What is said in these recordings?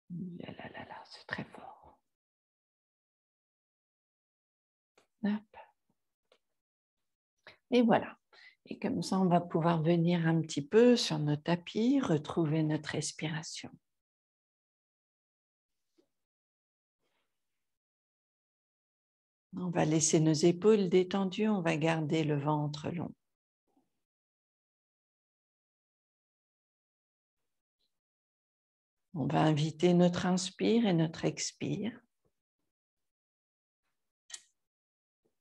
Là, là, là, là, c'est très fort. Hop. Et voilà. Et comme ça, on va pouvoir venir un petit peu sur notre tapis, retrouver notre respiration. On va laisser nos épaules détendues, on va garder le ventre long. On va inviter notre inspire et notre expire.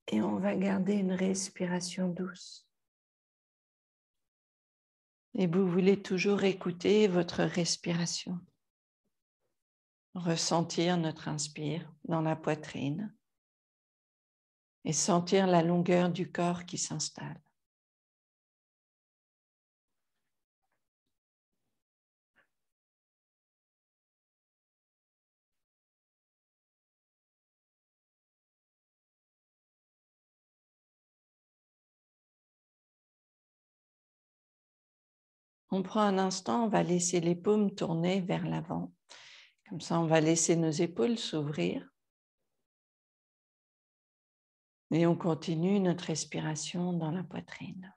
Et on va garder une respiration douce. Et vous voulez toujours écouter votre respiration. Ressentir notre inspire dans la poitrine. Et sentir la longueur du corps qui s'installe. On prend un instant, on va laisser les paumes tourner vers l'avant. Comme ça, on va laisser nos épaules s'ouvrir. Et on continue notre respiration dans la poitrine.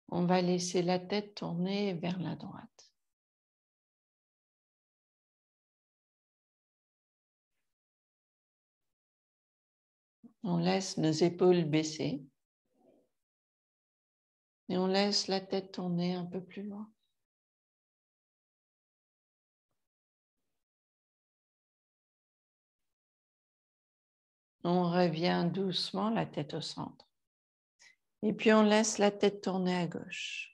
On va laisser la tête tourner vers la droite. On laisse nos épaules baisser. Et on laisse la tête tourner un peu plus loin. On revient doucement, la tête au centre. Et puis on laisse la tête tourner à gauche.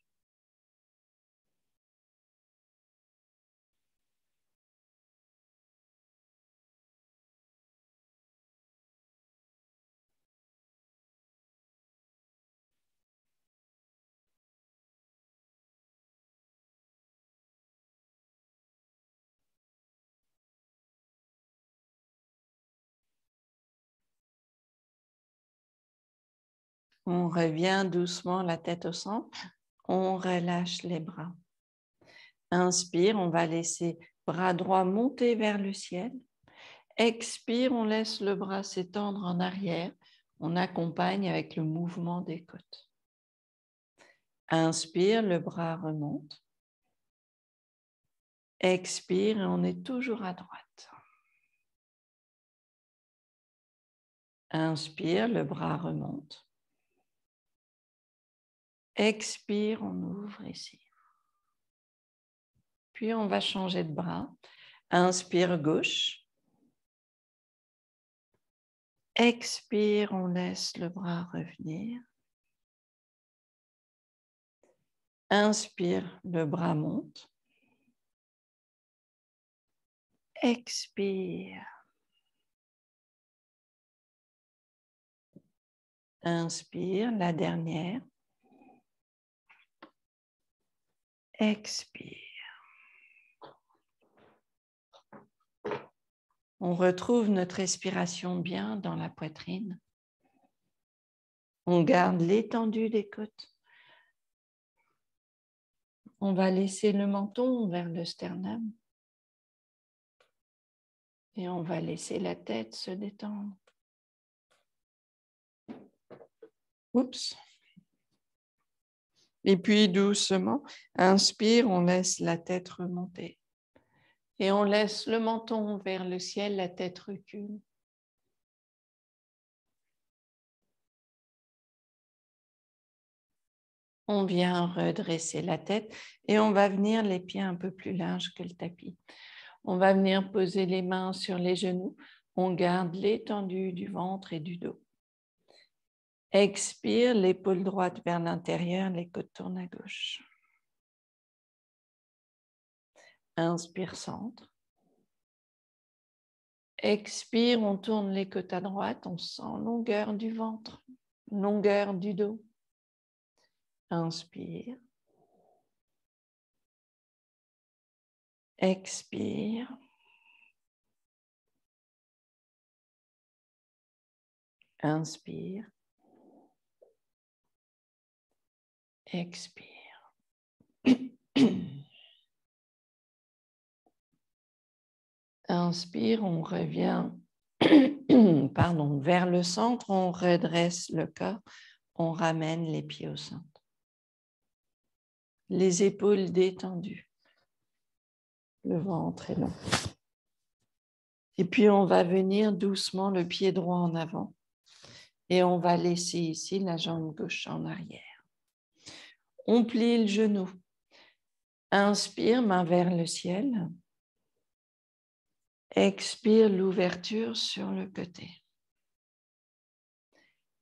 On revient doucement, la tête au centre. On relâche les bras. Inspire, on va laisser bras droit monter vers le ciel. Expire, on laisse le bras s'étendre en arrière. On accompagne avec le mouvement des côtes. Inspire, le bras remonte. Expire et on est toujours à droite. Inspire, le bras remonte. Expire, on ouvre ici. Puis on va changer de bras. Inspire gauche. Expire, on laisse le bras revenir. Inspire, le bras monte. Expire. Inspire, la dernière. Expire. On retrouve notre respiration bien dans la poitrine. On garde l'étendue des côtes. On va laisser le menton vers le sternum. Et on va laisser la tête se détendre. Oups. Et puis doucement, inspire, on laisse la tête remonter. Et on laisse le menton vers le ciel, la tête recule. On vient redresser la tête et on va venir les pieds un peu plus larges que le tapis. On va venir poser les mains sur les genoux. On garde l'étendue du ventre et du dos. Expire, l'épaule droite vers l'intérieur, les côtes tournent à gauche. Inspire, centre. Expire, on tourne les côtes à droite, on sent longueur du ventre, longueur du dos. Inspire. Expire. Inspire. Expire. Inspire, on revient pardon, vers le centre, on redresse le corps, on ramène les pieds au centre. Les épaules détendues, le ventre est long. Et puis on va venir doucement le pied droit en avant et on va laisser ici la jambe gauche en arrière. On plie le genou. Inspire, main vers le ciel. Expire, l'ouverture sur le côté.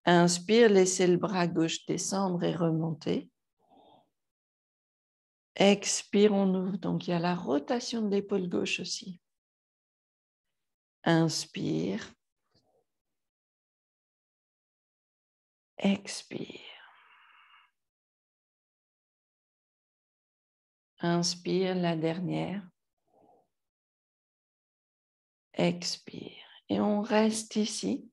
Inspire, laissez le bras gauche descendre et remonter. Expire, on ouvre. Donc, il y a la rotation de l'épaule gauche aussi. Inspire. Expire. Inspire, la dernière. Expire. Et on reste ici.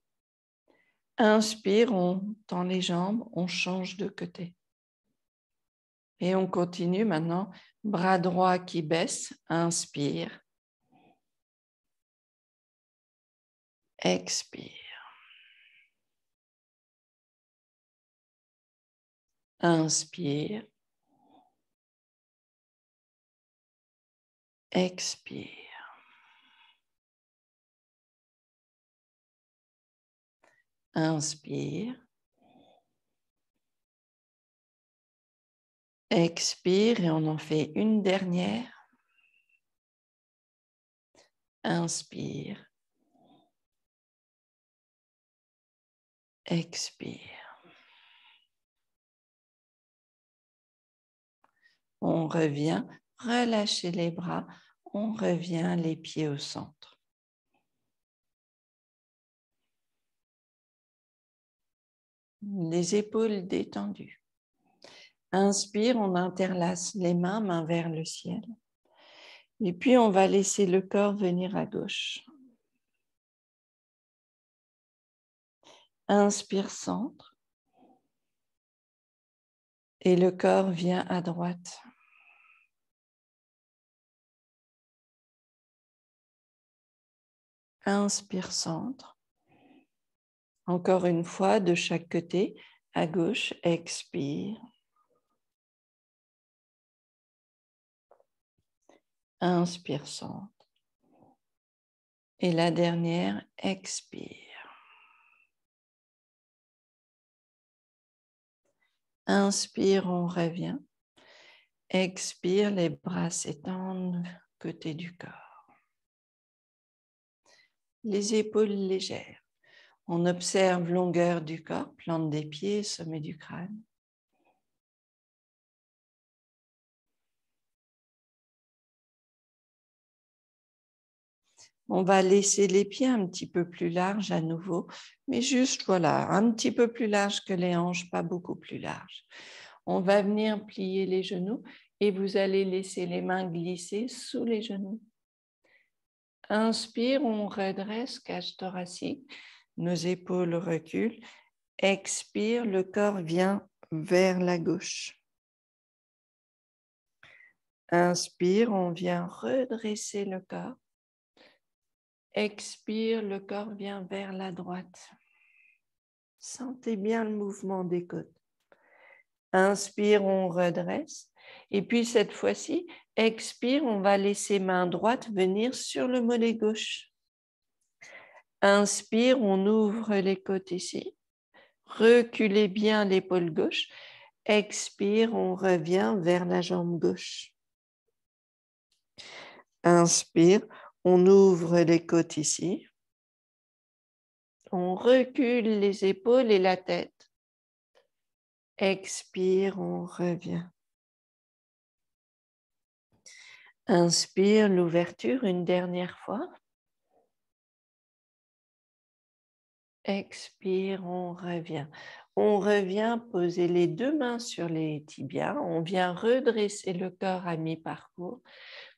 Inspire, on tend les jambes, on change de côté. Et on continue maintenant. Bras droit qui baisse. Inspire. Expire. Inspire. Expire. Inspire. Expire et on en fait une dernière. Inspire. Expire. On revient, relâchez les bras, on revient les pieds au centre. Les épaules détendues. Inspire, on interlace les mains, mains vers le ciel. Et puis on va laisser le corps venir à gauche. Inspire, centre. Et le corps vient à droite. Inspire, centre. Encore une fois, de chaque côté, à gauche, expire. Inspire, centre. Et la dernière, expire. Inspire, on revient. Expire, les bras s'étendent côté du corps. Les épaules légères. On observe longueur du corps, plante des pieds, sommet du crâne. On va laisser les pieds un petit peu plus larges à nouveau, mais juste voilà, un petit peu plus large que les hanches, pas beaucoup plus large. On va venir plier les genoux et vous allez laisser les mains glisser sous les genoux. Inspire, on redresse, cage thoracique, nos épaules reculent. Expire, le corps vient vers la gauche. Inspire, on vient redresser le corps. Expire, le corps vient vers la droite. Sentez bien le mouvement des côtes. Inspire, on redresse. Et puis cette fois-ci, expire, on va laisser main droite venir sur le mollet gauche. Inspire, on ouvre les côtes ici. Reculez bien l'épaule gauche. Expire, on revient vers la jambe gauche. Inspire, on ouvre les côtes ici. On recule les épaules et la tête. Expire, on revient. Inspire, l'ouverture une dernière fois. Expire, on revient. On revient poser les deux mains sur les tibias. On vient redresser le corps à mi-parcours.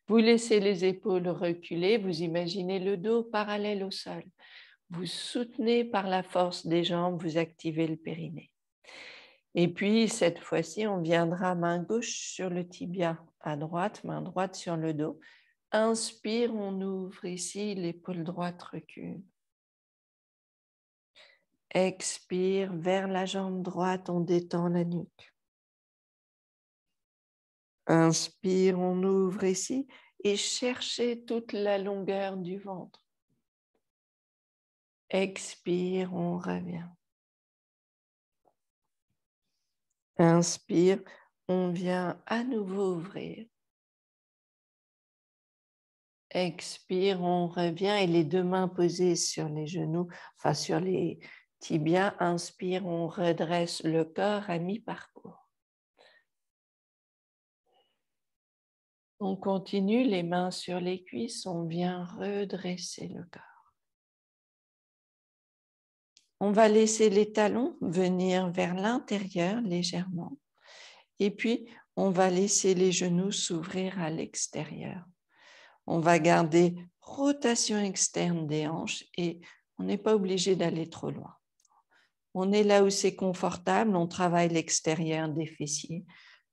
Vous laissez les épaules reculer. Vous imaginez le dos parallèle au sol. Vous soutenez par la force des jambes, vous activez le périnée. Et puis, cette fois-ci, on viendra main gauche sur le tibia à droite, main droite sur le dos. Inspire, on ouvre ici, l'épaule droite recule. Expire, vers la jambe droite, on détend la nuque. Inspire, on ouvre ici et cherchez toute la longueur du ventre. Expire, on revient. Inspire, on vient à nouveau ouvrir. Expire, on revient et les deux mains posées sur les genoux, enfin sur les tibias. Inspire, on redresse le corps à mi-parcours. On continue, les mains sur les cuisses, on vient redresser le corps. On va laisser les talons venir vers l'intérieur légèrement et puis on va laisser les genoux s'ouvrir à l'extérieur. On va garder rotation externe des hanches et on n'est pas obligé d'aller trop loin. On est là où c'est confortable, on travaille l'extérieur des fessiers,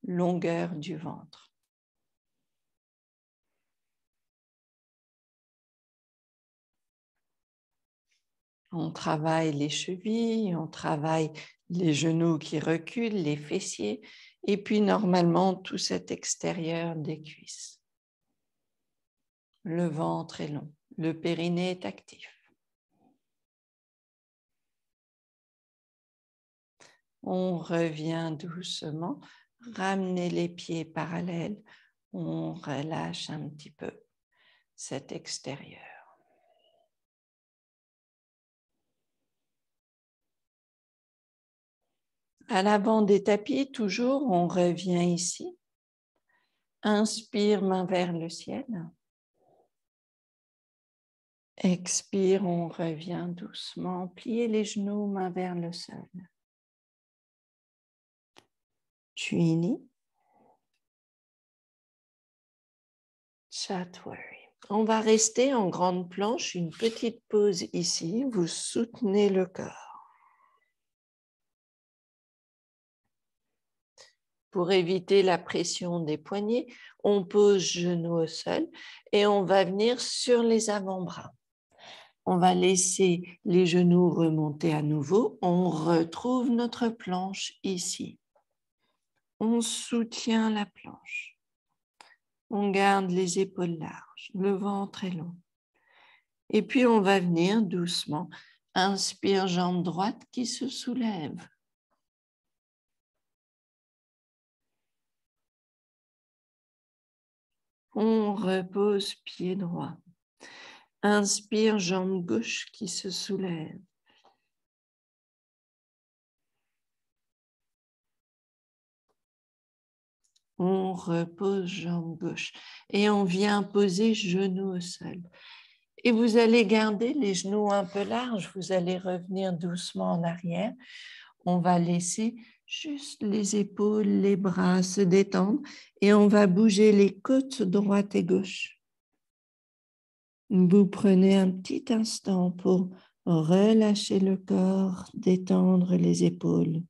longueur du ventre. On travaille les chevilles, on travaille les genoux qui reculent, les fessiers, et puis normalement tout cet extérieur des cuisses. Le ventre est long, le périnée est actif. On revient doucement, ramenez les pieds parallèles, on relâche un petit peu cet extérieur. À l'avant des tapis, toujours, on revient ici. Inspire, main vers le ciel. Expire, on revient doucement. Pliez les genoux, main vers le sol. Chini. Chatwari. On va rester en grande planche, une petite pause ici. Vous soutenez le corps. Pour éviter la pression des poignets, on pose genoux au sol et on va venir sur les avant-bras. On va laisser les genoux remonter à nouveau. On retrouve notre planche ici. On soutient la planche. On garde les épaules larges. Le ventre est long. Et puis, on va venir doucement. Inspire, jambe droite qui se soulève. On repose pied droit. Inspire, jambe gauche qui se soulève. On repose jambe gauche et on vient poser genou au sol. Et vous allez garder les genoux un peu larges, vous allez revenir doucement en arrière. On va laisser juste les épaules, les bras se détendre et on va bouger les côtes droite et gauche. Vous prenez un petit instant pour relâcher le corps, détendre les épaules.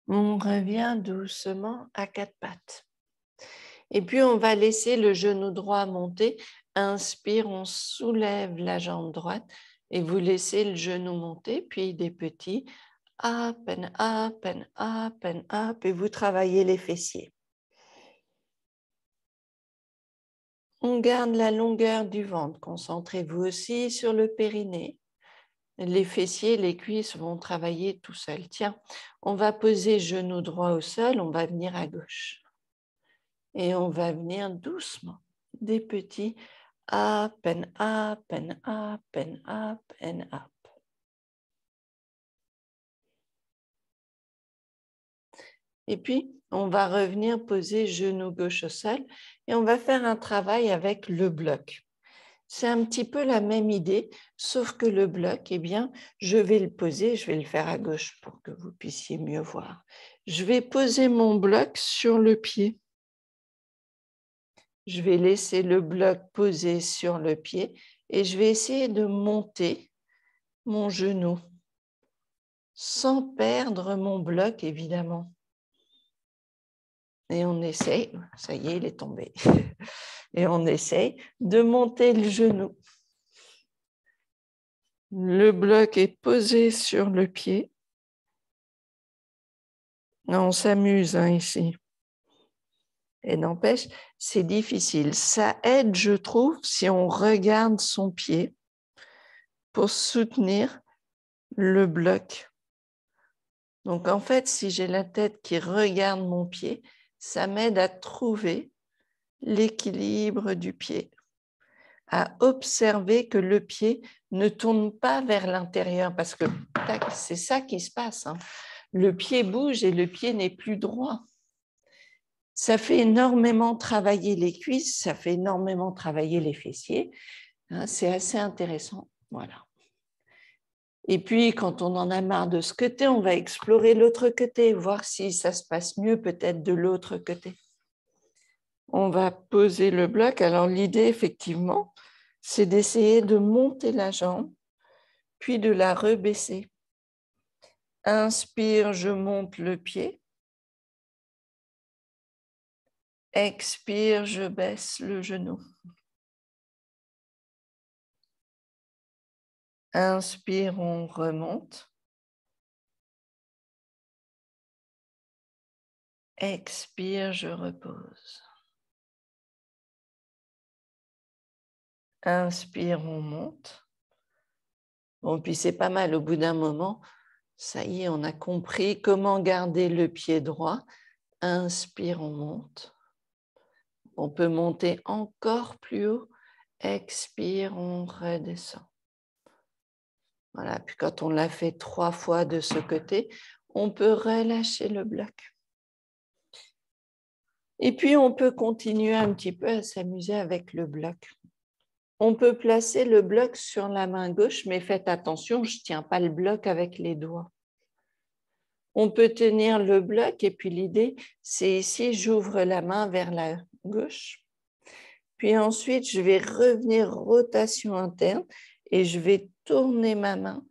On revient doucement à quatre pattes. Et puis, on va laisser le genou droit monter. Inspire, on soulève la jambe droite et vous laissez le genou monter, puis des petits up and up and up and up et vous travaillez les fessiers. On garde la longueur du ventre. Concentrez-vous aussi sur le périnée. Les fessiers, les cuisses vont travailler tout seuls. Tiens, on va poser genou droit au sol, on va venir à gauche. Et on va venir doucement, des petits up and up and up and up and up. Et puis, on va revenir poser genou gauche au sol et on va faire un travail avec le bloc. C'est un petit peu la même idée, sauf que le bloc, eh bien, je vais le poser, je vais le faire à gauche pour que vous puissiez mieux voir. Je vais poser mon bloc sur le pied. Je vais laisser le bloc posé sur le pied et je vais essayer de monter mon genou sans perdre mon bloc, évidemment. Et on essaye, ça y est, il est tombé. Et on essaye de monter le genou. Le bloc est posé sur le pied. On s'amuse ici. Et n'empêche, c'est difficile. Ça aide, je trouve, si on regarde son pied pour soutenir le bloc. Donc, en fait, si j'ai la tête qui regarde mon pied, ça m'aide à trouver l'équilibre du pied, à observer que le pied ne tourne pas vers l'intérieur, parce que c'est ça qui se passe. Le pied bouge et le pied n'est plus droit. Ça fait énormément travailler les cuisses, ça fait énormément travailler les fessiers. C'est assez intéressant. Voilà. Et puis, quand on en a marre de ce côté, on va explorer l'autre côté, voir si ça se passe mieux peut-être de l'autre côté. On va poser le bloc. Alors, l'idée, effectivement, c'est d'essayer de monter la jambe, puis de la rebaisser. Inspire, je monte le pied. Expire, je baisse le genou. Inspire, on remonte. Expire, je repose. Inspire, on monte. Bon, puis c'est pas mal, au bout d'un moment, ça y est, on a compris comment garder le pied droit. Inspire, on monte. On peut monter encore plus haut. Expire, on redescend. Voilà, puis quand on l'a fait 3 fois de ce côté, on peut relâcher le bloc. Et puis, on peut continuer un petit peu à s'amuser avec le bloc. On peut placer le bloc sur la main gauche, mais faites attention, je ne tiens pas le bloc avec les doigts. On peut tenir le bloc et puis l'idée, c'est ici, j'ouvre la main vers la gauche. Puis ensuite, je vais revenir rotation interne et je vais tourner ma main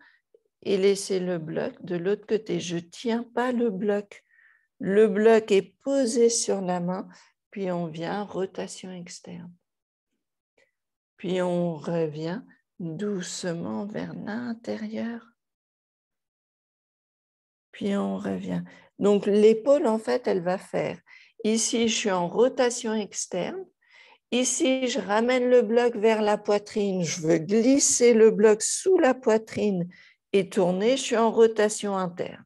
et laisser le bloc de l'autre côté. Je ne tiens pas le bloc. Le bloc est posé sur la main, puis on vient rotation externe. Puis on revient doucement vers l'intérieur. Puis on revient. Donc l'épaule, en fait, elle va faire. Ici, je suis en rotation externe. Ici, je ramène le bloc vers la poitrine. Je veux glisser le bloc sous la poitrine et tourner. Je suis en rotation interne.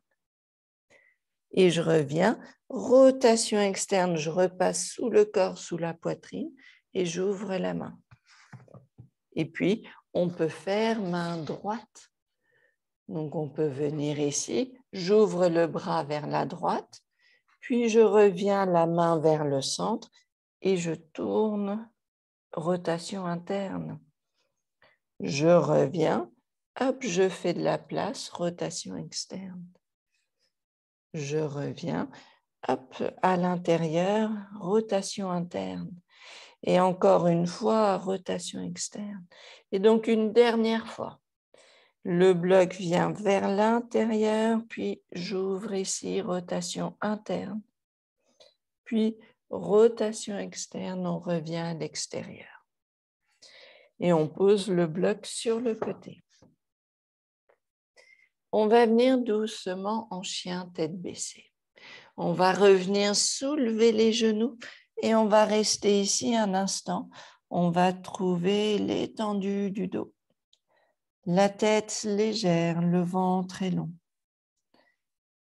Et je reviens, rotation externe, je repasse sous le corps, sous la poitrine et j'ouvre la main. Et puis, on peut faire main droite. Donc, on peut venir ici, j'ouvre le bras vers la droite, puis je reviens la main vers le centre et je tourne, rotation interne. Je reviens, hop, je fais de la place, rotation externe. Je reviens, hop, à l'intérieur, rotation interne. Et encore une fois, rotation externe. Et donc, une dernière fois. Le bloc vient vers l'intérieur, puis j'ouvre ici, rotation interne. Puis, rotation externe, on revient à l'extérieur. Et on pose le bloc sur le côté. On va venir doucement en chien tête baissée. On va revenir soulever les genoux et on va rester ici un instant. On va trouver l'étendue du dos. La tête légère, le ventre est long.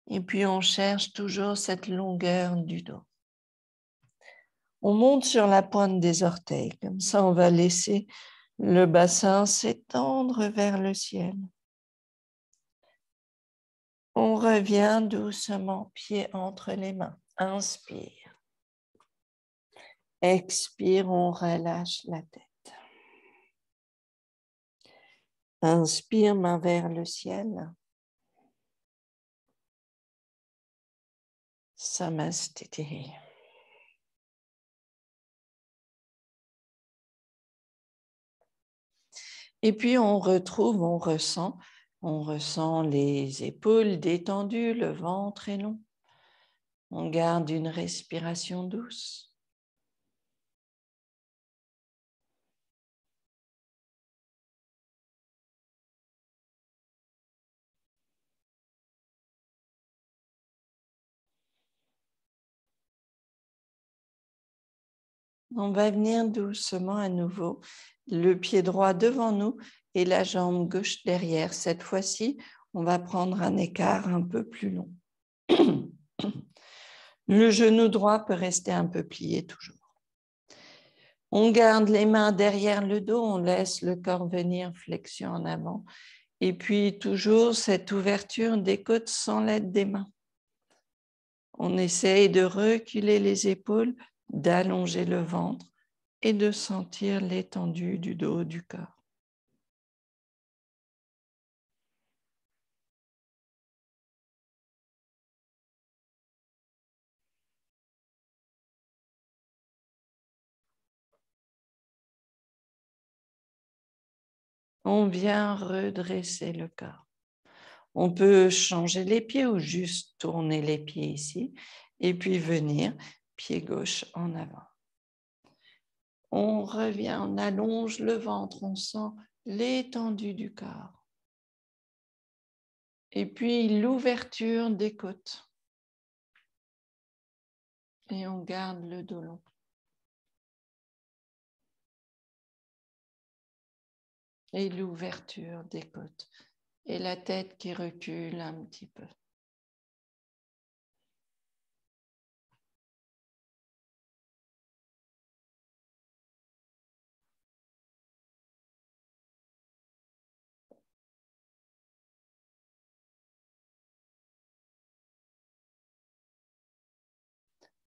Et puis on cherche toujours cette longueur du dos. On monte sur la pointe des orteils. Comme ça, on va laisser le bassin s'étendre vers le ciel. On revient doucement, pied entre les mains. Inspire. Expire, on relâche la tête. Inspire, main vers le ciel. Samastiti. Et puis on retrouve, on ressent les épaules détendues, le ventre est long. On garde une respiration douce. On va venir doucement à nouveau, le pied droit devant nous et la jambe gauche derrière. Cette fois-ci, on va prendre un écart un peu plus long. Le genou droit peut rester un peu plié toujours. On garde les mains derrière le dos, on laisse le corps venir, flexion en avant. Et puis toujours cette ouverture des côtes sans l'aide des mains. On essaye de reculer les épaules, d'allonger le ventre et de sentir l'étendue du dos du corps. On vient redresser le corps. On peut changer les pieds ou juste tourner les pieds ici et puis venir pied gauche en avant. On revient, on allonge le ventre, on sent l'étendue du corps. Et puis l'ouverture des côtes. Et on garde le dos long. Et l'ouverture des côtes. Et la tête qui recule un petit peu.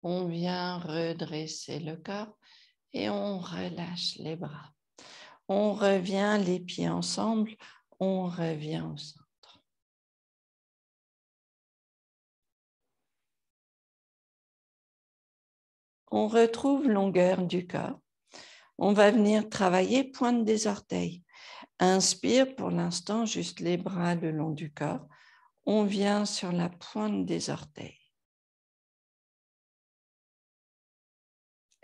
On vient redresser le corps et on relâche les bras. On revient les pieds ensemble, on revient au centre. On retrouve longueur du corps. On va venir travailler pointe des orteils. Inspire pour l'instant, juste les bras le long du corps. On vient sur la pointe des orteils.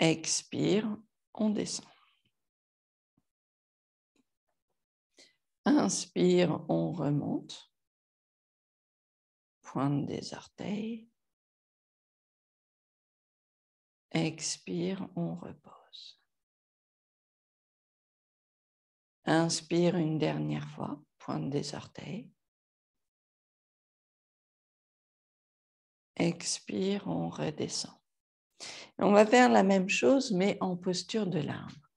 Expire, on descend. Inspire, on remonte. Pointe des orteils. Expire, on repose. Inspire une dernière fois, pointe des orteils. Expire, on redescend. On va faire la même chose, mais en posture de l'arbre.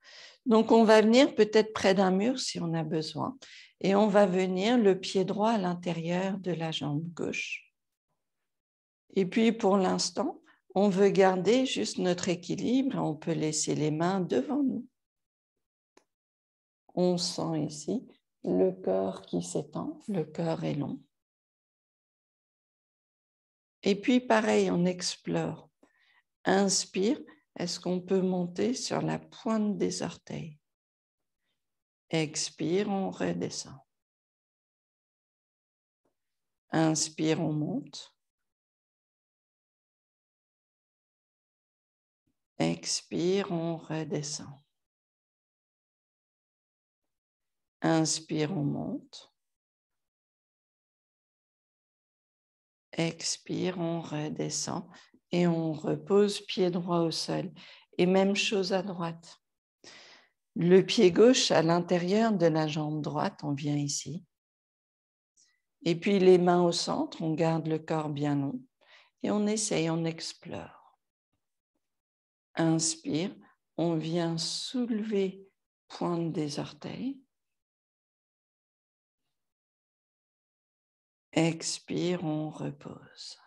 Donc, on va venir peut-être près d'un mur si on a besoin, et on va venir le pied droit à l'intérieur de la jambe gauche. Et puis, pour l'instant, on veut garder juste notre équilibre. On peut laisser les mains devant nous. On sent ici le corps qui s'étend, le corps est long. Et puis, pareil, on explore. Inspire, est-ce qu'on peut monter sur la pointe des orteils? Expire, on redescend. Inspire, on monte. Expire, on redescend. Inspire, on monte. Expire, on redescend et on repose pied droit au sol. Et même chose à droite. Le pied gauche à l'intérieur de la jambe droite, on vient ici. Et puis les mains au centre, on garde le corps bien long et on essaye, on explore. Inspire, on vient soulever pointe des orteils. Expire, on repose.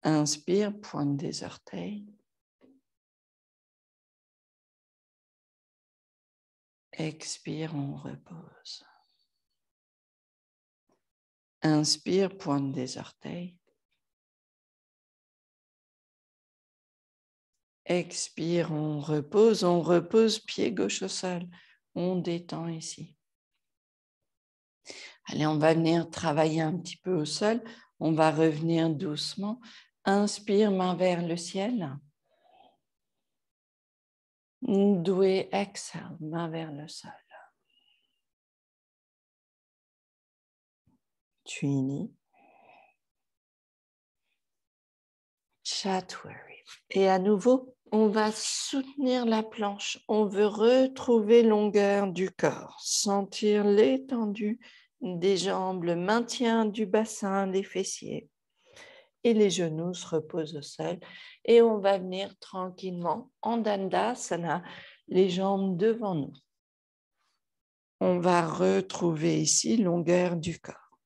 Inspire, pointe des orteils. Expire, on repose. Inspire, pointe des orteils. Expire, on repose, pied gauche au sol. On détend ici. Allez, on va venir travailler un petit peu au sol. On va revenir doucement. Inspire, main vers le ciel. Doué, exhale, main vers le sol. Trini. Chatwari. Et à nouveau, on va soutenir la planche. On veut retrouver longueur du corps, sentir l'étendue des jambes, le maintien du bassin, des fessiers. Et les genoux se reposent au sol. Et on va venir tranquillement en Dandasana, les jambes devant nous. On va retrouver ici longueur du corps.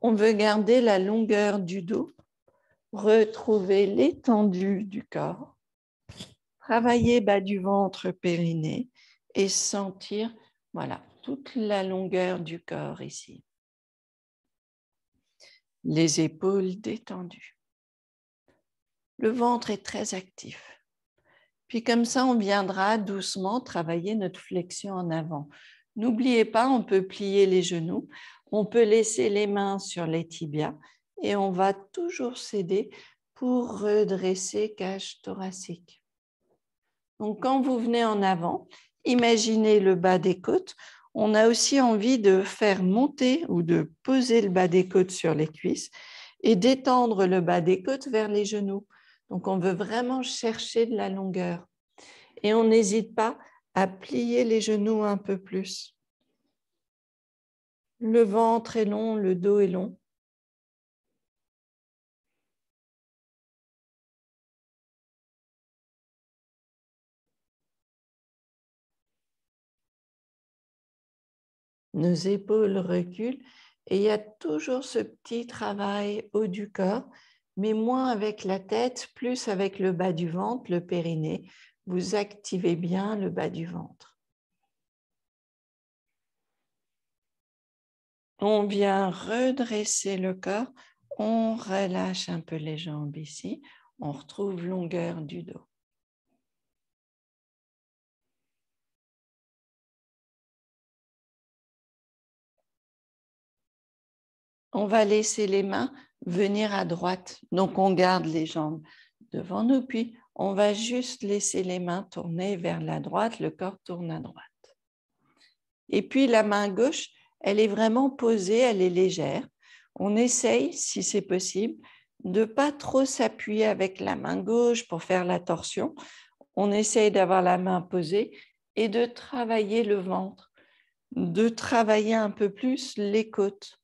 On veut garder la longueur du dos, retrouver l'étendue du corps, travailler bas du ventre, périnée et sentir, voilà, toute la longueur du corps ici. Les épaules détendues. Le ventre est très actif. Puis comme ça, on viendra doucement travailler notre flexion en avant. N'oubliez pas, on peut plier les genoux, on peut laisser les mains sur les tibias et on va toujours s'aider pour redresser cage thoracique. Donc, quand vous venez en avant, imaginez le bas des côtes. On a aussi envie de faire monter ou de poser le bas des côtes sur les cuisses et d'étendre le bas des côtes vers les genoux. Donc, on veut vraiment chercher de la longueur. Et on n'hésite pas à plier les genoux un peu plus. Le ventre est long, le dos est long. Nos épaules reculent et il y a toujours ce petit travail haut du corps, mais moins avec la tête, plus avec le bas du ventre, le périnée. Vous activez bien le bas du ventre. On vient redresser le corps, on relâche un peu les jambes ici, on retrouve longueur du dos. On va laisser les mains venir à droite. Donc, on garde les jambes devant nous, puis on va juste laisser les mains tourner vers la droite, le corps tourne à droite. Et puis, la main gauche, elle est vraiment posée, elle est légère. On essaye, si c'est possible, de ne pas trop s'appuyer avec la main gauche pour faire la torsion. On essaye d'avoir la main posée et de travailler le ventre, de travailler un peu plus les côtes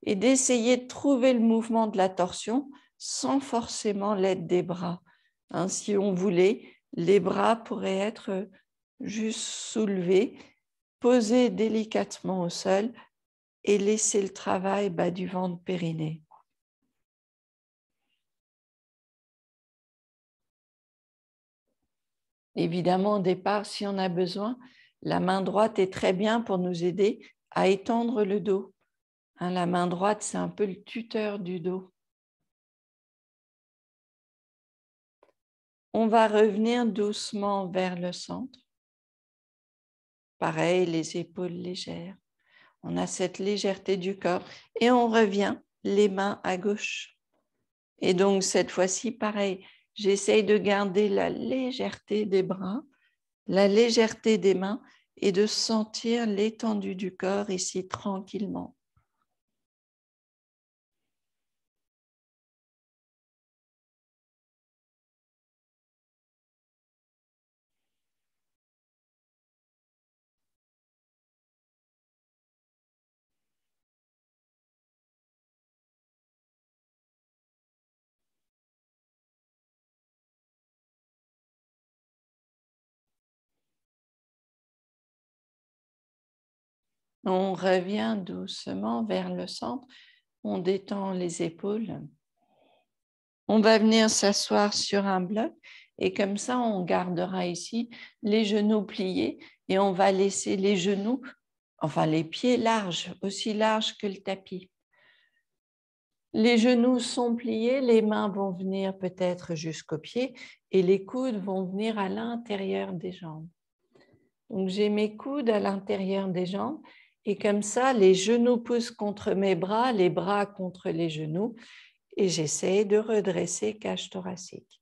et d'essayer de trouver le mouvement de la torsion sans forcément l'aide des bras. Hein, si on voulait, les bras pourraient être juste soulevés, posés délicatement au sol et laisser le travail bas du ventre périnée. Évidemment, au départ, si on a besoin, la main droite est très bien pour nous aider à étendre le dos. Hein, la main droite, c'est un peu le tuteur du dos. On va revenir doucement vers le centre. Pareil, les épaules légères. On a cette légèreté du corps et on revient les mains à gauche. Et donc, cette fois-ci, pareil, j'essaye de garder la légèreté des bras, la légèreté des mains et de sentir l'étendue du corps ici tranquillement. On revient doucement vers le centre, on détend les épaules. On va venir s'asseoir sur un bloc et comme ça, on gardera ici les genoux pliés Et on va laisser les genoux, enfin les pieds larges, aussi larges que le tapis. Les genoux sont pliés, les mains vont venir peut-être jusqu'aux pieds et les coudes vont venir à l'intérieur des jambes. Donc j'ai mes coudes à l'intérieur des jambes et comme ça, les genoux poussent contre mes bras, les bras contre les genoux et j'essaie de redresser cage thoracique.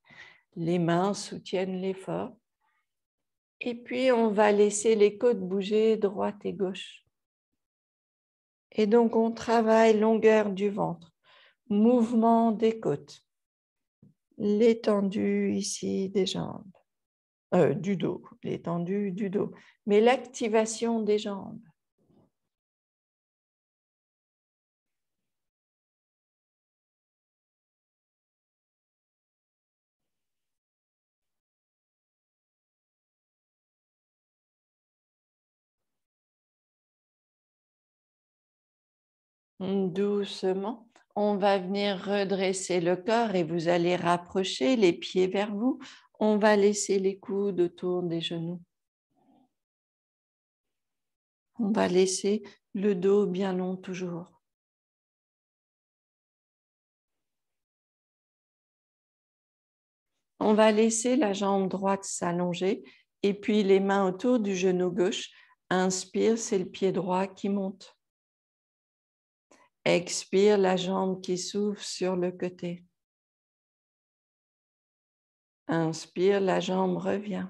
Les mains soutiennent l'effort. Et puis, on va laisser les côtes bouger droite et gauche. Et donc, on travaille longueur du ventre, mouvement des côtes, l'étendue ici des jambes, du dos, l'étendue du dos, mais l'activation des jambes. Doucement, on va venir redresser le corps et vous allez rapprocher les pieds vers vous. On va laisser les coudes autour des genoux. On va laisser le dos bien long toujours. On va laisser la jambe droite s'allonger et puis les mains autour du genou gauche. Inspire, c'est le pied droit qui monte. Expire, la jambe qui s'ouvre sur le côté. Inspire, la jambe revient.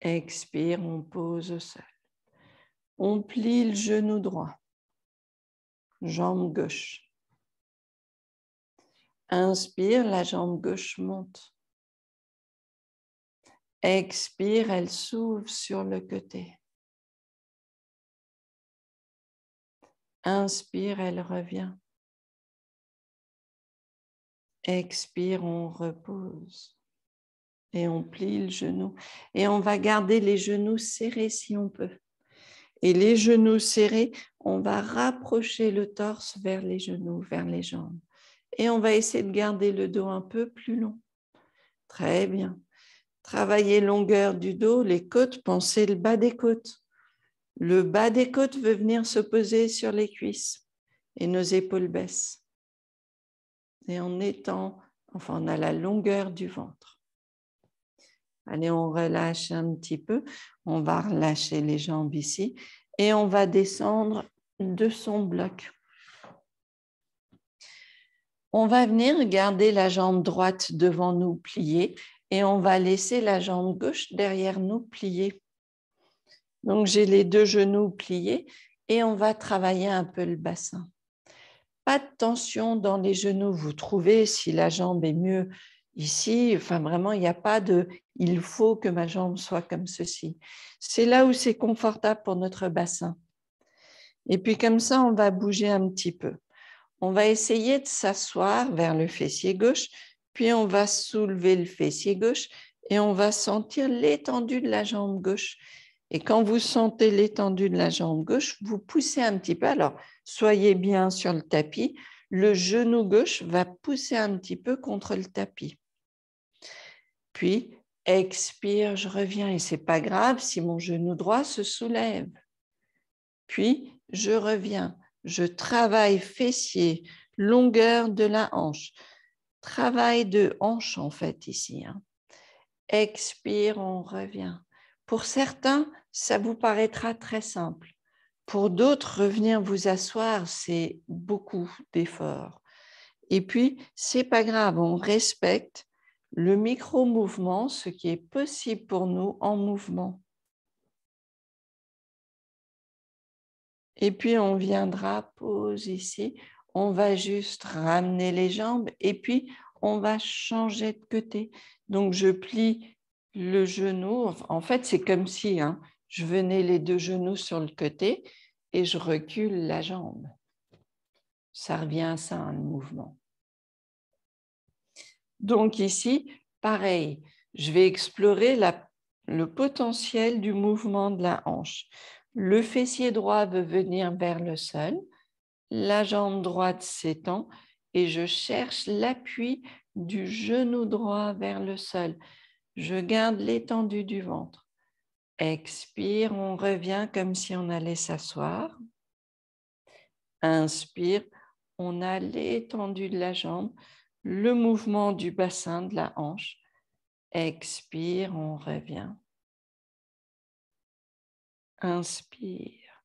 Expire, on pose au sol. On plie le genou droit. Jambe gauche. Inspire, la jambe gauche monte. Expire, elle s'ouvre sur le côté. Inspire, elle revient. Expire, on repose. Et on plie le genou. Et on va garder les genoux serrés si on peut. Et les genoux serrés, on va rapprocher le torse vers les genoux, vers les jambes. Et on va essayer de garder le dos un peu plus long. Très bien. Travailler longueur du dos, les côtes, pensez le bas des côtes. Le bas des côtes veut venir se poser sur les cuisses et nos épaules baissent. Et on étend, enfin on a la longueur du ventre. Allez, on relâche un petit peu. On va relâcher les jambes ici et on va descendre de son bloc. On va venir garder la jambe droite devant nous pliée et on va laisser la jambe gauche derrière nous pliée. Donc, j'ai les deux genoux pliés et on va travailler un peu le bassin. Pas de tension dans les genoux. Vous trouvez si la jambe est mieux ici. Enfin, vraiment, il n'y a pas de « il faut que ma jambe soit comme ceci ». C'est là où c'est confortable pour notre bassin. Et puis, comme ça, on va bouger un petit peu. On va essayer de s'asseoir vers le fessier gauche, puis on va soulever le fessier gauche et on va sentir l'étendue de la jambe gauche. Et quand vous sentez l'étendue de la jambe gauche, vous poussez un petit peu. Alors, soyez bien sur le tapis. Le genou gauche va pousser un petit peu contre le tapis. Puis, expire, je reviens. Et ce n'est pas grave si mon genou droit se soulève. Puis, je reviens. Je travaille fessier, longueur de la hanche. Travail de hanche en fait ici. Expire, on revient. Pour certains, ça vous paraîtra très simple. Pour d'autres, revenir vous asseoir, c'est beaucoup d'efforts. Et puis, c'est pas grave, on respecte le micro-mouvement, ce qui est possible pour nous en mouvement. Et puis, on viendra, pose ici, on va juste ramener les jambes et puis on va changer de côté. Donc, je plie le genou. En fait, c'est comme si je venais les deux genoux sur le côté et je recule la jambe. Ça revient à ça, le mouvement. Donc ici, pareil, je vais explorer le potentiel du mouvement de la hanche. Le fessier droit veut venir vers le sol. La jambe droite s'étend et je cherche l'appui du genou droit vers le sol. Je garde l'étendue du ventre. Expire, on revient comme si on allait s'asseoir. Inspire, on a l'étendue de la jambe, le mouvement du bassin, de la hanche. Expire, on revient. Inspire.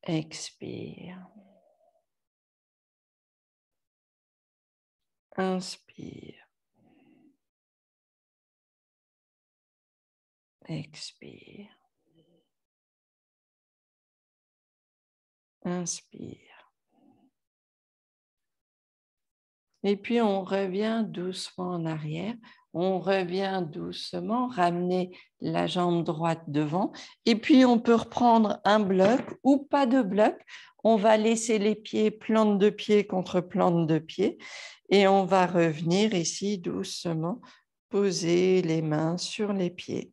Expire. Inspire. Expire. Inspire. Et puis, on revient doucement en arrière. On revient doucement, ramener la jambe droite devant. Et puis, on peut reprendre un bloc ou pas de bloc. On va laisser les pieds plante de pied contre plante de pied. Et on va revenir ici doucement, poser les mains sur les pieds.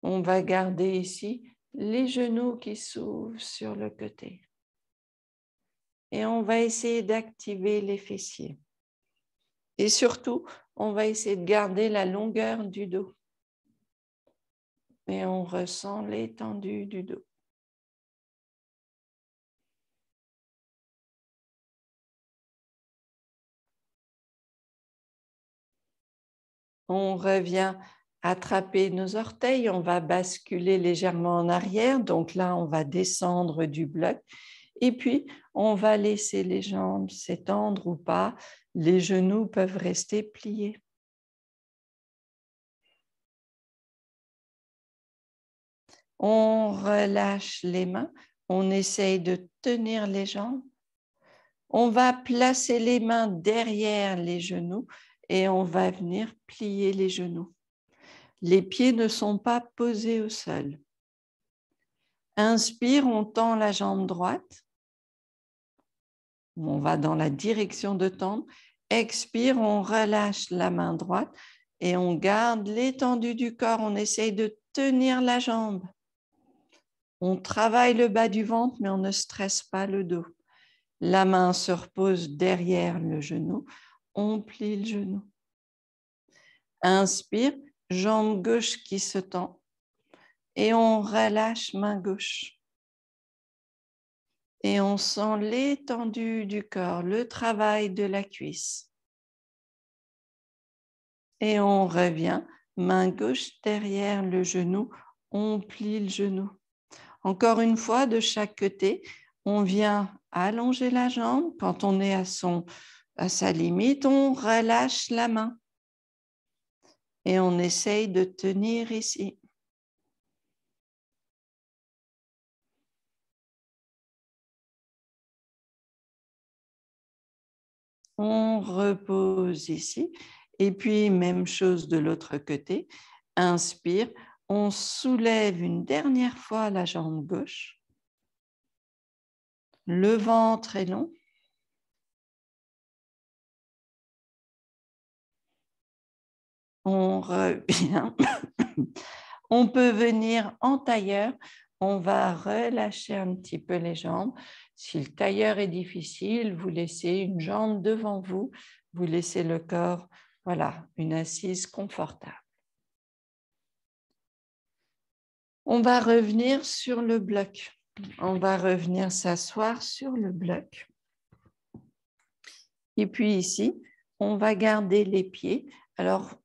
On va garder ici les genoux qui s'ouvrent sur le côté. Et on va essayer d'activer les fessiers. Et surtout, on va essayer de garder la longueur du dos. Et on ressent l'étendue du dos. On revient attraper nos orteils, on va basculer légèrement en arrière. Donc là, on va descendre du bloc. Et puis, on va laisser les jambes s'étendre ou pas. Les genoux peuvent rester pliés. On relâche les mains. On essaye de tenir les jambes. On va placer les mains derrière les genoux et on va venir plier les genoux. Les pieds ne sont pas posés au sol. Inspire, on tend la jambe droite. On va dans la direction de tendre. Expire, on relâche la main droite et on garde l'étendue du corps. On essaye de tenir la jambe. On travaille le bas du ventre, mais on ne stresse pas le dos. La main se repose derrière le genou. On plie le genou. Inspire, jambe gauche qui se tend. Et on relâche main gauche. Et on sent l'étendue du corps, le travail de la cuisse. Et on revient, main gauche derrière le genou, on plie le genou. Encore une fois, de chaque côté, on vient allonger la jambe. Quand on est à sa limite, on relâche la main. Et on essaye de tenir ici. On repose ici. Et puis, même chose de l'autre côté. Inspire. On soulève une dernière fois la jambe gauche. Le ventre est long. On revient. On peut venir en tailleur. On va relâcher un petit peu les jambes. Si le tailleur est difficile, vous laissez une jambe devant vous. Vous laissez le corps, voilà, une assise confortable. On va revenir sur le bloc. On va revenir s'asseoir sur le bloc. Et puis ici, on va garder les pieds. Alors,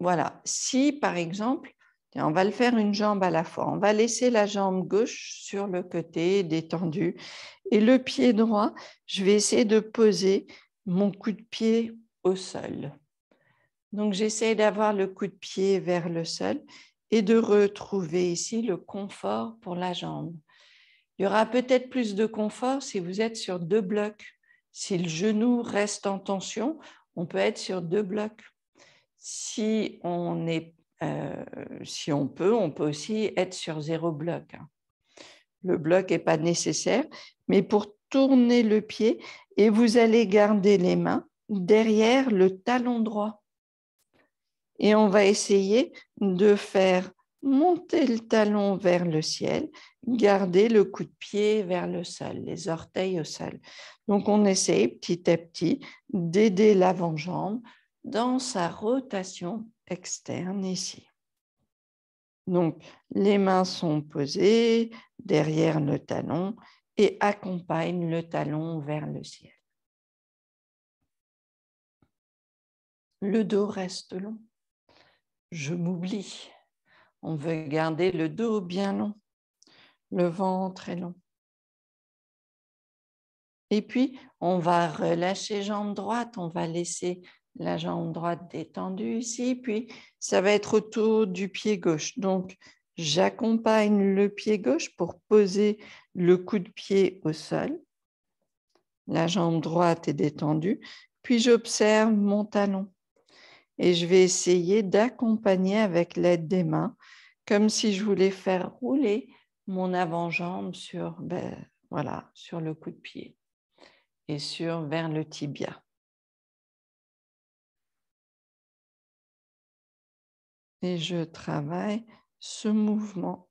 voilà. Si, par exemple, on va le faire une jambe à la fois. On va laisser la jambe gauche sur le côté détendue. Et le pied droit, je vais essayer de poser mon coup de pied au sol. Donc, j'essaie d'avoir le coup de pied vers le sol et de retrouver ici le confort pour la jambe. Il y aura peut-être plus de confort si vous êtes sur 2 blocs. Si le genou reste en tension, on peut être sur 2 blocs. Si on peut, on peut aussi être sur 0 bloc. Le bloc n'est pas nécessaire, mais pour tourner le pied, et vous allez garder les mains derrière le talon droit. Et on va essayer de faire monter le talon vers le ciel, garder le coup de pied vers le sol, les orteils au sol. Donc, on essaye petit à petit d'aider l'avant-jambe, dans sa rotation externe ici. Donc, les mains sont posées derrière le talon et accompagnent le talon vers le ciel. Le dos reste long. Je m'oublie. On veut garder le dos bien long. Le ventre est long. Et puis, on va relâcher jambe droite. On va laisser la jambe droite détendue ici. Puis, ça va être autour du pied gauche. Donc, j'accompagne le pied gauche pour poser le coup de pied au sol. La jambe droite est détendue. Puis, j'observe mon talon. Et je vais essayer d'accompagner avec l'aide des mains, comme si je voulais faire rouler mon avant-jambe sur, sur le coup de pied et vers le tibia. Et je travaille ce mouvement.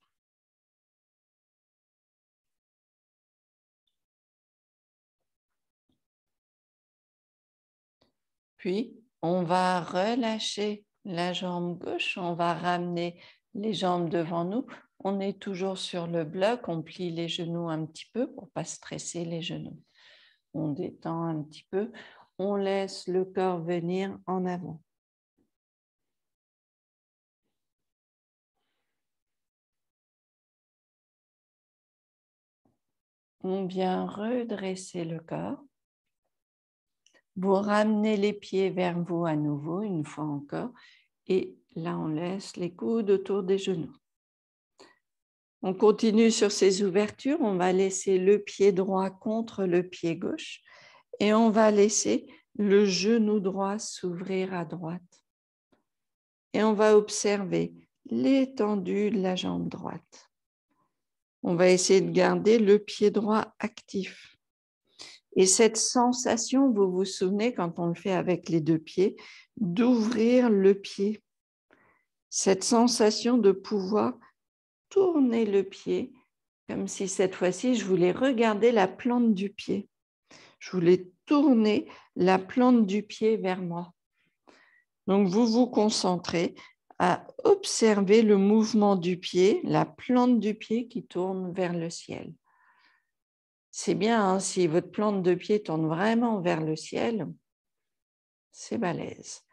Puis, on va relâcher la jambe gauche, on va ramener les jambes devant nous. On est toujours sur le bloc, on plie les genoux un petit peu pour ne pas stresser les genoux. On détend un petit peu, on laisse le corps venir en avant. On vient redresser le corps. Vous ramenez les pieds vers vous à nouveau, une fois encore. Et là, on laisse les coudes autour des genoux. On continue sur ces ouvertures. On va laisser le pied droit contre le pied gauche. Et on va laisser le genou droit s'ouvrir à droite. Et on va observer l'étendue de la jambe droite. On va essayer de garder le pied droit actif. Et cette sensation, vous vous souvenez, quand on le fait avec les deux pieds, d'ouvrir le pied. Cette sensation de pouvoir tourner le pied, comme si cette fois-ci, je voulais regarder la plante du pied. Je voulais tourner la plante du pied vers moi. Donc, vous vous concentrez à observer le mouvement du pied, la plante du pied qui tourne vers le ciel. C'est bien, hein, si votre plante de pied tourne vraiment vers le ciel, c'est balèze.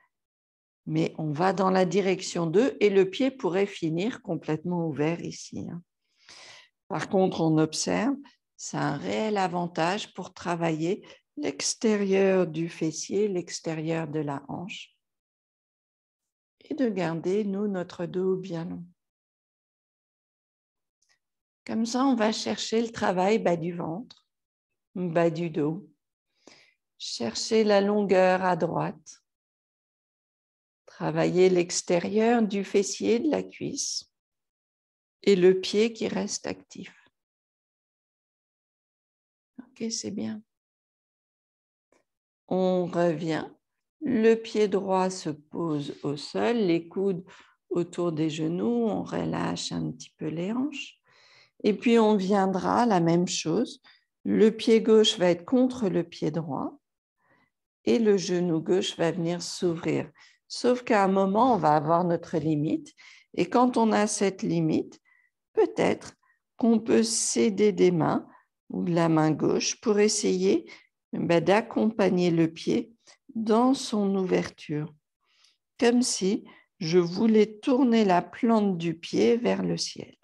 Mais on va dans la direction d'eux et le pied pourrait finir complètement ouvert ici. Par contre, on observe, c'est un réel avantage pour travailler l'extérieur du fessier, l'extérieur de la hanche et de garder, nous, notre dos bien long. Comme ça, on va chercher le travail bas du ventre, bas du dos. Chercher la longueur à droite. Travailler l'extérieur du fessier, de la cuisse et le pied qui reste actif. Ok, c'est bien. On revient. Le pied droit se pose au sol, les coudes autour des genoux. On relâche un petit peu les hanches. Et puis, on viendra, la même chose. Le pied gauche va être contre le pied droit et le genou gauche va venir s'ouvrir. Sauf qu'à un moment, on va avoir notre limite. Et quand on a cette limite, peut-être qu'on peut s'aider des mains ou de la main gauche pour essayer d'accompagner le pied dans son ouverture, comme si je voulais tourner la plante du pied vers le ciel.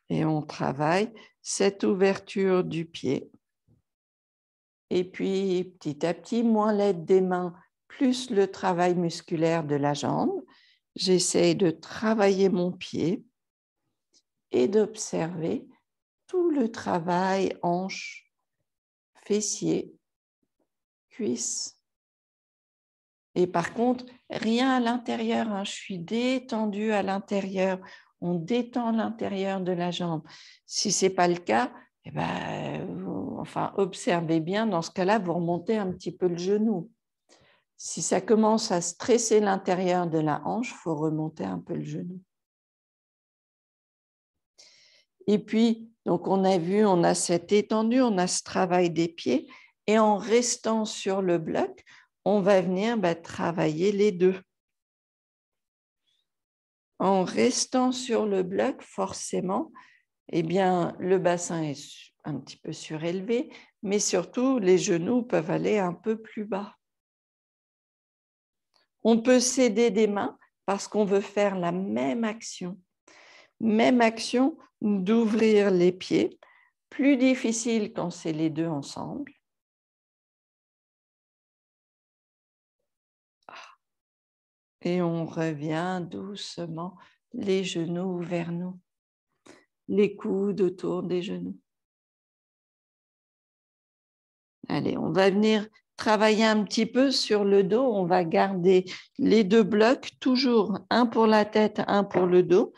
Et on travaille cette ouverture du pied. Et puis, petit à petit, moins l'aide des mains, plus le travail musculaire de la jambe, j'essaye de travailler mon pied et d'observer tout le travail hanche, fessier, cuisse. Et par contre, rien à l'intérieur, hein. Je suis détendue à l'intérieur. On détend l'intérieur de la jambe. Si ce n'est pas le cas, observez bien. Dans ce cas-là, vous remontez un petit peu le genou. Si ça commence à stresser l'intérieur de la hanche, il faut remonter un peu le genou. Et puis, Donc, on a vu, on a cette étendue, on a ce travail des pieds. Et en restant sur le bloc, on va venir travailler les deux. En restant sur le bloc, forcément, eh bien, le bassin est un petit peu surélevé, mais surtout, les genoux peuvent aller un peu plus bas. On peut s'aider des mains parce qu'on veut faire la même action. Même action d'ouvrir les pieds. Plus difficile quand c'est les deux ensemble. Et on revient doucement, les genoux vers nous. Les coudes autour des genoux. Allez, on va venir travailler un petit peu sur le dos. On va garder les deux blocs, toujours un pour la tête, un pour le dos.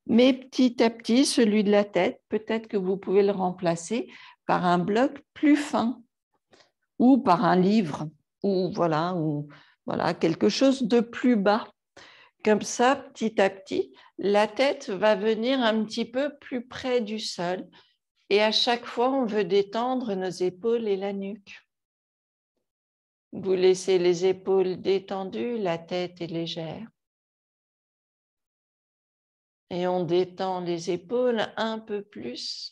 Mais petit à petit, celui de la tête, peut-être que vous pouvez le remplacer par un bloc plus fin ou par un livre ou voilà quelque chose de plus bas. Comme ça, petit à petit, la tête va venir un petit peu plus près du sol. Et à chaque fois, on veut détendre nos épaules et la nuque. Vous laissez les épaules détendues, la tête est légère. Et on détend les épaules un peu plus.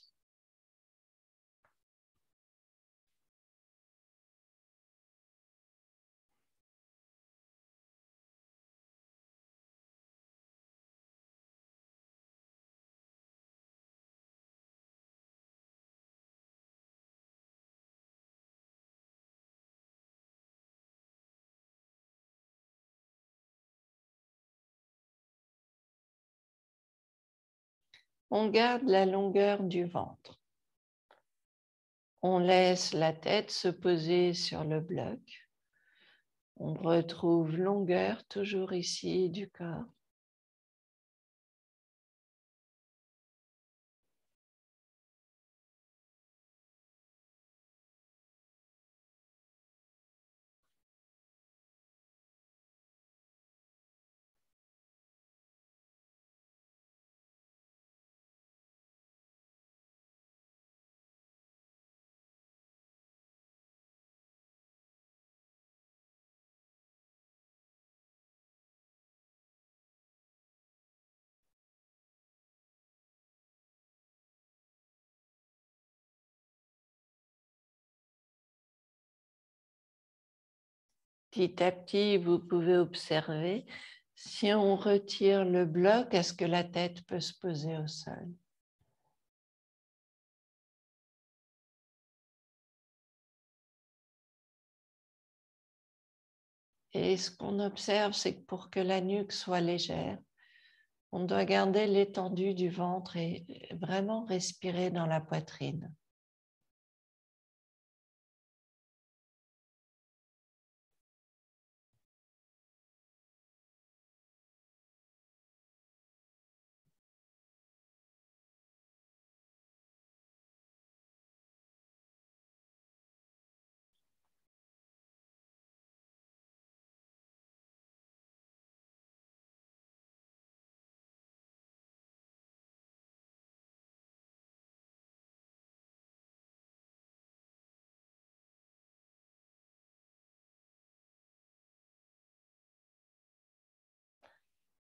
On garde la longueur du ventre. On laisse la tête se poser sur le bloc. On retrouve longueur toujours ici du corps. Petit à petit, vous pouvez observer, si on retire le bloc, est-ce que la tête peut se poser au sol? Et ce qu'on observe, c'est que pour que la nuque soit légère, on doit garder l'étendue du ventre et vraiment respirer dans la poitrine.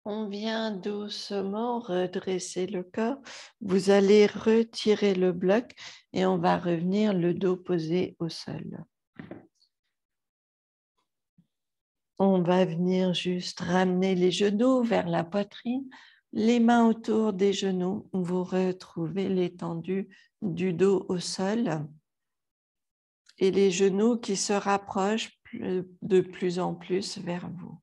On vient doucement redresser le corps. Vous allez retirer le bloc et on va revenir le dos posé au sol. On va venir juste ramener les genoux vers la poitrine, les mains autour des genoux. Vous retrouvez l'étendue du dos au sol et les genoux qui se rapprochent de plus en plus vers vous.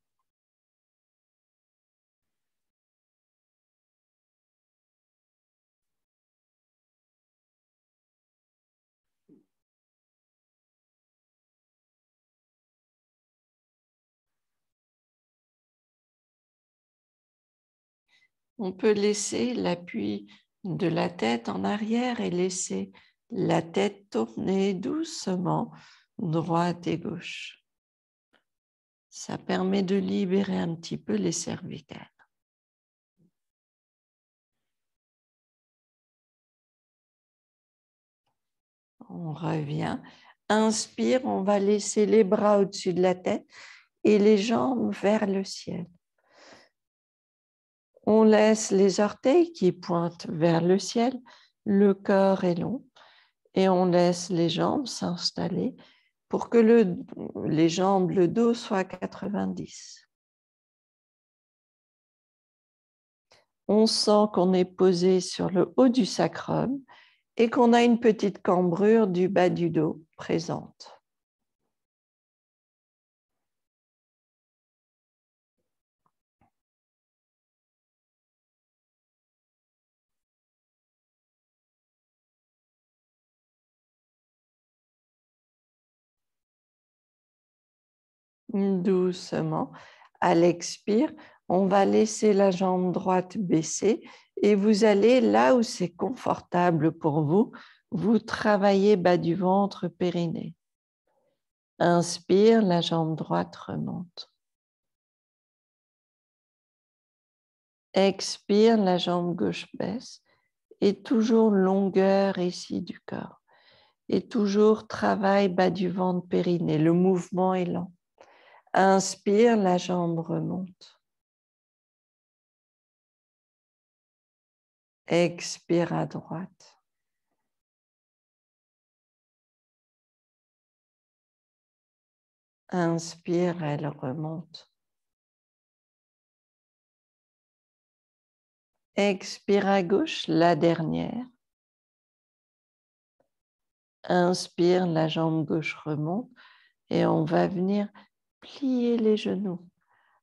On peut laisser l'appui de la tête en arrière et laisser la tête tourner doucement droite et gauche. Ça permet de libérer un petit peu les cervicales. On revient. Inspire, on va laisser les bras au-dessus de la tête et les jambes vers le ciel. On laisse les orteils qui pointent vers le ciel, le corps est long et on laisse les jambes s'installer pour que les jambes, le dos soit à 90. On sent qu'on est posé sur le haut du sacrum et qu'on a une petite cambrure du bas du dos présente. Doucement, à l'expire, on va laisser la jambe droite baissée et vous allez là où c'est confortable pour vous, vous travaillez bas du ventre, périnée. Inspire, la jambe droite remonte. Expire, la jambe gauche baisse et toujours longueur ici du corps. Et toujours travail bas du ventre, périnée. Le mouvement est lent. Inspire, la jambe remonte. Expire à droite. Inspire, elle remonte. Expire à gauche, la dernière. Inspire, la jambe gauche remonte et on va venir plier les genoux.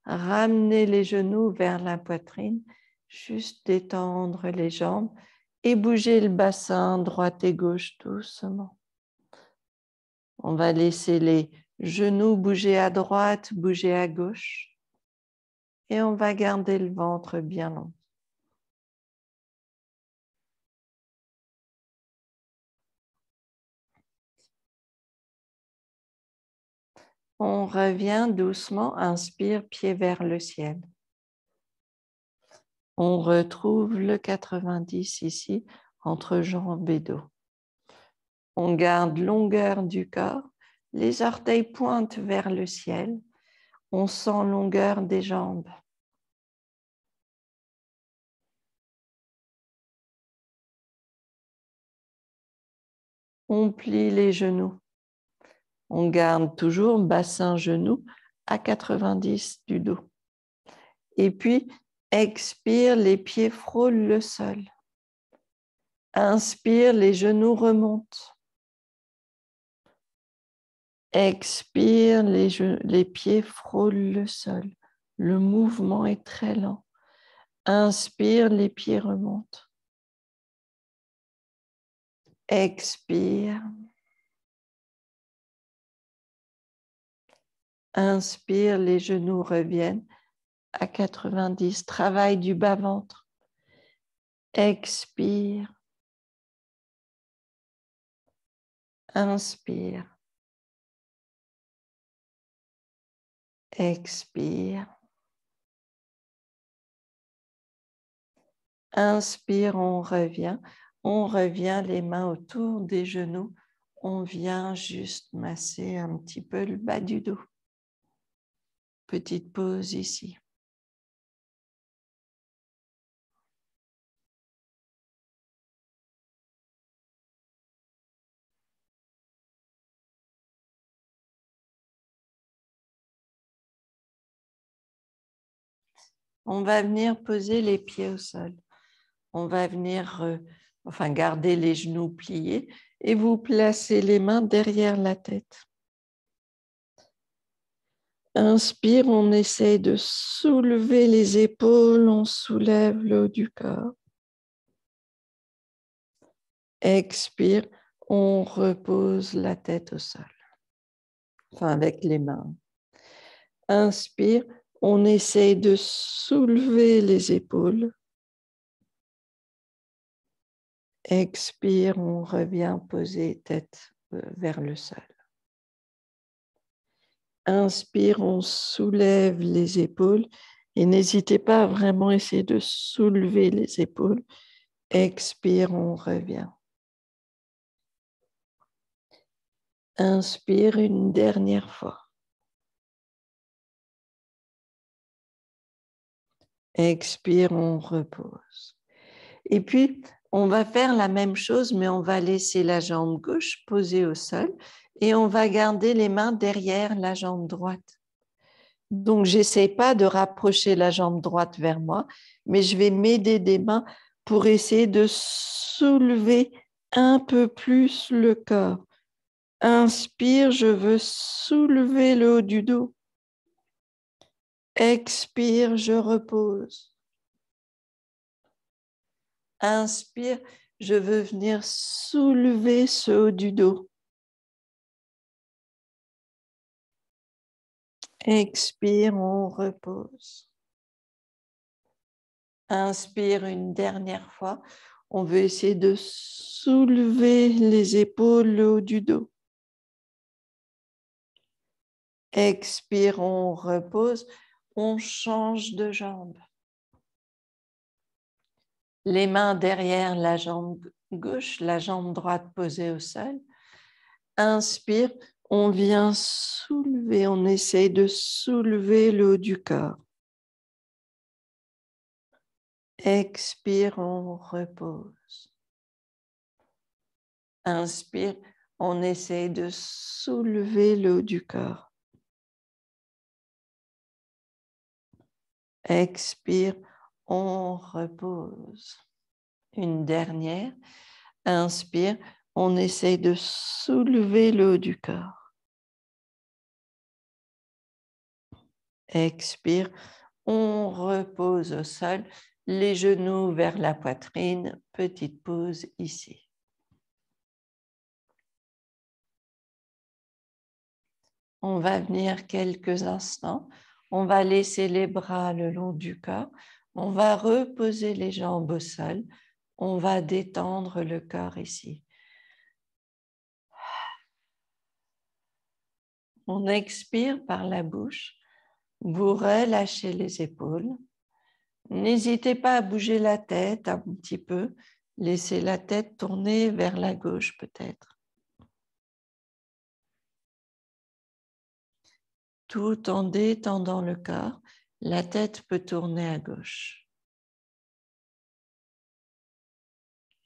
Ramener les genoux vers la poitrine, juste détendre les jambes et bouger le bassin droite et gauche doucement. On va laisser les genoux bouger à droite, bouger à gauche et on va garder le ventre bien long. On revient doucement, inspire, pied vers le ciel. On retrouve le 90 ici, entre jambes et dos. On garde longueur du corps, les orteils pointent vers le ciel. On sent longueur des jambes. On plie les genoux. On garde toujours bassin-genou à 90 du dos. Et puis, expire, les pieds frôlent le sol. Inspire, les genoux remontent. Expire, les pieds frôlent le sol. Le mouvement est très lent. Inspire, les pieds remontent. Expire. Inspire, les genoux reviennent à 90. Travail du bas-ventre. Expire. Inspire. Expire. Inspire, on revient. On revient les mains autour des genoux. On vient juste masser un petit peu le bas du dos. Petite pause ici. On va venir poser les pieds au sol. On va venir garder les genoux pliés et vous placez les mains derrière la tête. Inspire, on essaie de soulever les épaules, on soulève le haut du corps. Expire, on repose la tête au sol, avec les mains. Inspire, on essaie de soulever les épaules. Expire, on revient poser tête vers le sol. Inspire, on soulève les épaules et n'hésitez pas à vraiment essayer de soulever les épaules. Expire, on revient. Inspire une dernière fois. Expire, on repose. Et puis, on va faire la même chose, mais on va laisser la jambe gauche posée au sol et on va garder les mains derrière la jambe droite. Donc, j'essaie pas de rapprocher la jambe droite vers moi, mais je vais m'aider des mains pour essayer de soulever un peu plus le corps. Inspire, je veux soulever le haut du dos. Expire, je repose. Inspire, je veux venir soulever ce haut du dos. Expire, on repose. Inspire une dernière fois. On veut essayer de soulever les épaules, le haut du dos. Expire, on repose. On change de jambe. Les mains derrière la jambe gauche, la jambe droite posée au sol. Inspire, on vient soulever, on essaye de soulever le haut du corps. Expire, on repose. Inspire, on essaye de soulever le haut du corps. Expire, on repose. Une dernière. Inspire, on essaye de soulever le haut du corps. Expire, on repose au sol, les genoux vers la poitrine, petite pause ici. On va venir quelques instants, on va laisser les bras le long du corps, on va reposer les jambes au sol, on va détendre le corps ici. On expire par la bouche, vous relâchez les épaules. N'hésitez pas à bouger la tête un petit peu, laissez la tête tourner vers la gauche peut-être. Tout en détendant le corps, la tête peut tourner à gauche.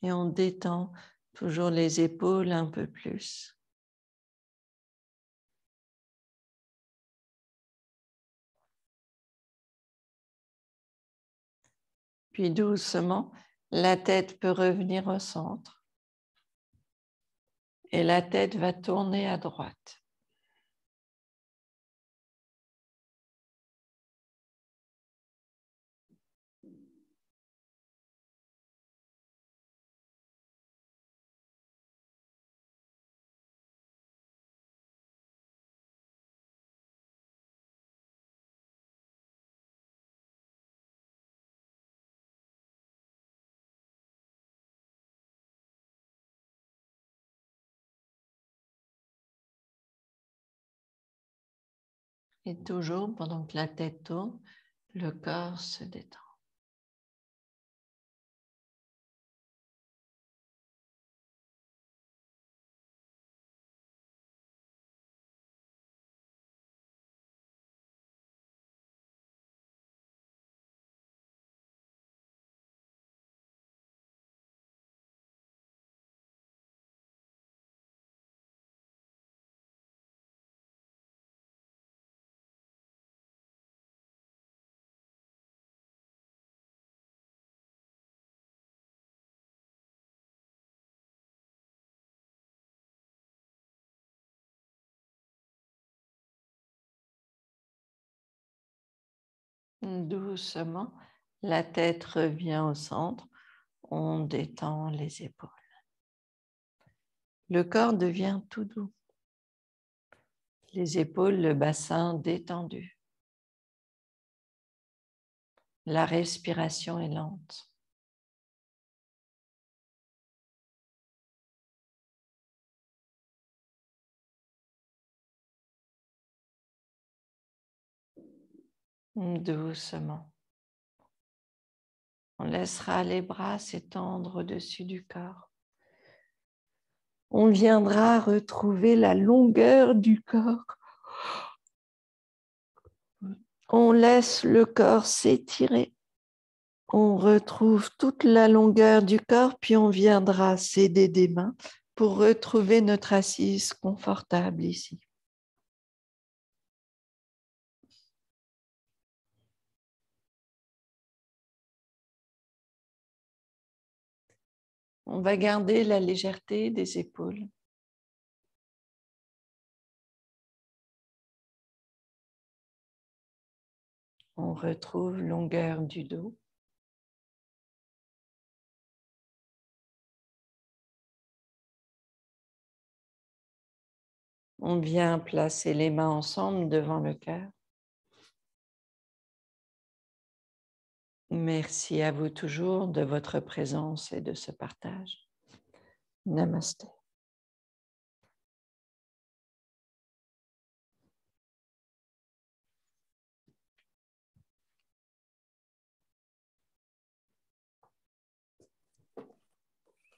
Et on détend toujours les épaules un peu plus. Puis doucement, la tête peut revenir au centre. Et la tête va tourner à droite. Et toujours, pendant que la tête tourne, le corps se détend. Doucement, la tête revient au centre, on détend les épaules. Le corps devient tout doux. Les épaules, le bassin détendu. La respiration est lente. Doucement. On laissera les bras s'étendre au-dessus du corps. On viendra retrouver la longueur du corps. On laisse le corps s'étirer. On retrouve toute la longueur du corps, puis on viendra s'aider des mains pour retrouver notre assise confortable ici. On va garder la légèreté des épaules. On retrouve longueur du dos. On vient placer les mains ensemble devant le cœur. Merci à vous toujours de votre présence et de ce partage. Namaste.